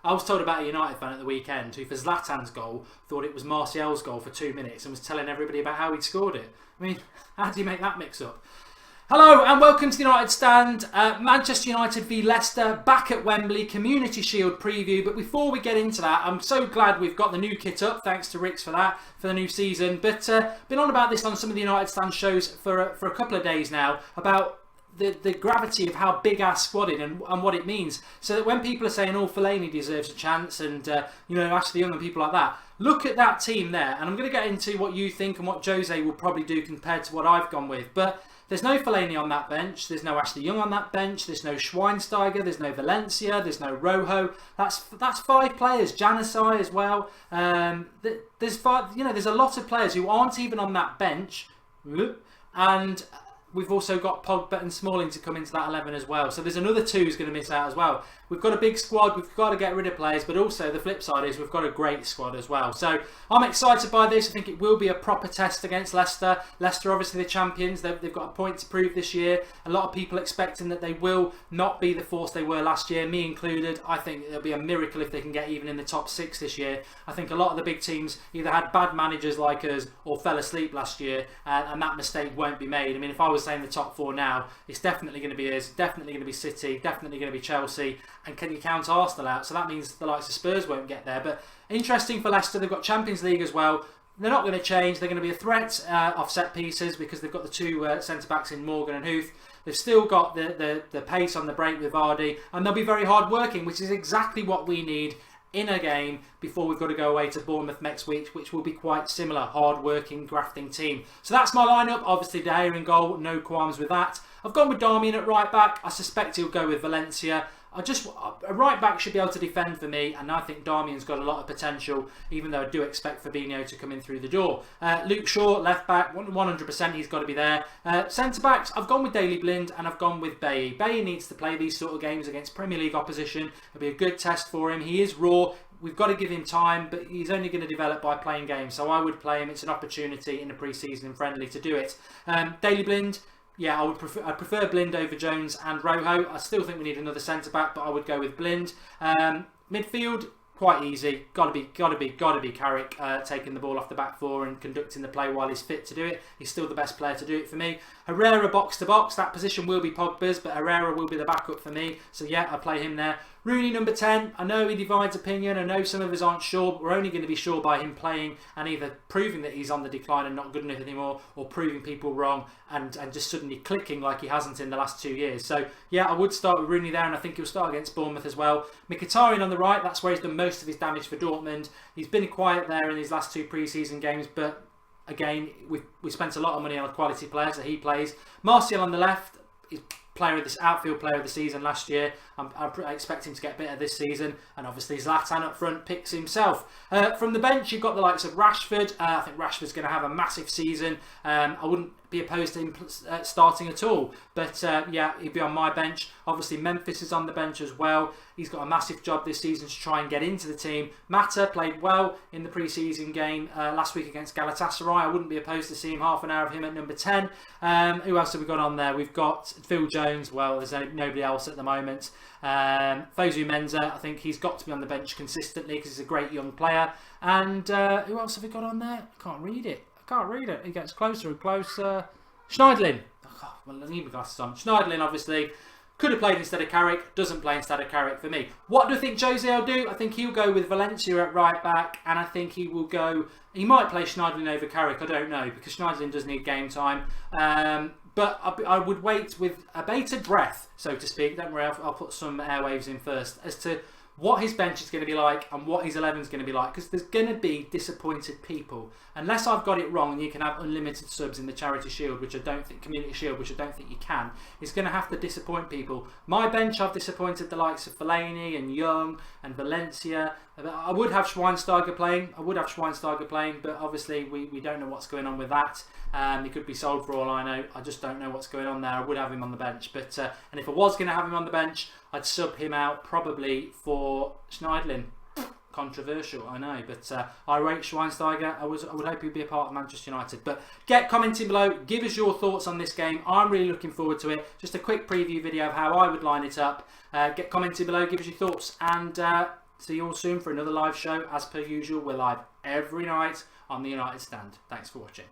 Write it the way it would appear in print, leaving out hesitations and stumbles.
I was told about a United fan at the weekend who, for Zlatan's goal, thought it was Martial's goal for 2 minutes and was telling everybody about how he'd scored it. I mean, how do you make that mix up? Hello and welcome to the United Stand. Manchester United v Leicester, back at Wembley, Community Shield preview. But before we get into that, I'm so glad we've got the new kit up. Thanks to Ricks for that, for the new season. But been on about this on some of the United Stand shows for a couple of days now, about the gravity of how big our squad is and what it means. So that when people are saying, oh, Fellaini deserves a chance and, Ashley Young and people like that, look at that team there. And I'm going to get into what you think and what Jose will probably do compared to what I've gone with. But there's no Fellaini on that bench. There's no Ashley Young on that bench. There's no Schweinsteiger. There's no Valencia. There's no Rojo. That's 5 players. Januzaj as well. There's 5. There's a lot of players who aren't even on that bench, and we've also got Pogba and Smalling to come into that 11 as well. So there's another 2 who's going to miss out as well. We've got a big squad. We've got to get rid of players. But also the flip side is we've got a great squad as well. So I'm excited by this. I think it will be a proper test against Leicester. Leicester, obviously the champions. They've got a point to prove this year. A lot of people expecting that they will not be the force they were last year, me included. I think it'll be a miracle if they can get even in the top 6 this year. I think a lot of the big teams either had bad managers like us or fell asleep last year, and that mistake won't be made. I mean, if I was saying the top 4 now, it's definitely going to be us, definitely going to be City, definitely going to be Chelsea, and can you count Arsenal out? So that means the likes of Spurs won't get there. But interesting for Leicester, they've got Champions League as well. They're not going to change. They're going to be a threat off set pieces because they've got the 2 centre-backs in Morgan and Huth. They've still got the pace on the break with Vardy, and they'll be very hard working, which is exactly what we need in a game before we've got to go away to Bournemouth next week, which will be quite similar, hard-working, grafting team. So that's my lineup. Obviously, De Gea in goal, no qualms with that. I've gone with Darmian at right back. I suspect he'll go with Valencia. A right back should be able to defend for me, and I think Darmian's got a lot of potential, even though I do expect Fabinho to come in through the door. Luke Shaw, left back, 100% he's got to be there. Centre backs, I've gone with Daley Blind and I've gone with Bailly. Bailly needs to play these sort of games against Premier League opposition. It'll be a good test for him. He is raw. We've got to give him time, but he's only going to develop by playing games. So I would play him. It's an opportunity in the pre-season and friendly to do it. Daley Blind, yeah, I'd prefer Blind over Jones and Rojo. I still think we need another centre back, but I would go with Blind. Midfield, quite easy. Got to be Carrick taking the ball off the back 4 and conducting the play while he's fit to do it. He's still the best player to do it for me. Herrera box to box. That position will be Pogba's, but Herrera will be the backup for me. So yeah, I play him there. Rooney number 10. I know he divides opinion. I know some of us aren't sure, but we're only going to be sure by him playing and either proving that he's on the decline and not good enough anymore, or proving people wrong and just suddenly clicking like he hasn't in the last 2 years. So yeah, I would start with Rooney there, and I think he'll start against Bournemouth as well. Mkhitaryan on the right. That's where he's done most of his damage for Dortmund. He's been quiet there in his last 2 pre-season games, but again, we spent a lot of money on a quality player, so he plays. Martial on the left is outfield player of the season last year. I expect him to get better this season, and obviously Zlatan up front picks himself. From the bench, you've got the likes of Rashford. I think Rashford's going to have a massive season. I wouldn't be opposed to him starting at all, but yeah, he'd be on my bench. Obviously Memphis is on the bench as well. He's got a massive job this season to try and get into the team. Mata played well in the pre-season game last week against Galatasaray. I wouldn't be opposed to seeing half an hour of him at number 10. Who else have we got on there? We've got Phil Jones. Well, there's nobody else at the moment. Fosu Mensah, I think he's got to be on the bench consistently because he's a great young player. And who else have we got on there? I can't read it. It gets closer and closer. Schneidlin. Oh, well, I need my glasses on. Schneidlin, obviously, could have played instead of Carrick. Doesn't play instead of Carrick for me. What do I think Jose will do? I think he'll go with Valencia at right back, and I think he will go. He might play Schneidlin over Carrick. I don't know, because Schneidlin does need game time. But I would wait with a bated breath, so to speak. Don't worry, I'll put some airwaves in first as to what his bench is going to be like and what his 11 is going to be like, because there's going to be disappointed people. Unless I've got it wrong and you can have unlimited subs in the Charity Shield, which I don't think, Community Shield, which I don't think you can, it's going to have to disappoint people. My bench, I've disappointed the likes of Fellaini and Young and Valencia. I would have Schweinsteiger playing, but obviously we don't know what's going on with that. He could be sold for all I know. I just don't know what's going on there. I would have him on the bench, but and if I was going to have him on the bench, I'd sub him out probably for Schneidlin. Controversial, I know, but I rate Schweinsteiger. I would hope he'd be a part of Manchester United. But get commenting below, give us your thoughts on this game. I'm really looking forward to it. Just a quick preview video of how I would line it up. Get commenting below, give us your thoughts, and See you all soon for another live show. As per usual, we're live every night on the United Stand. Thanks for watching.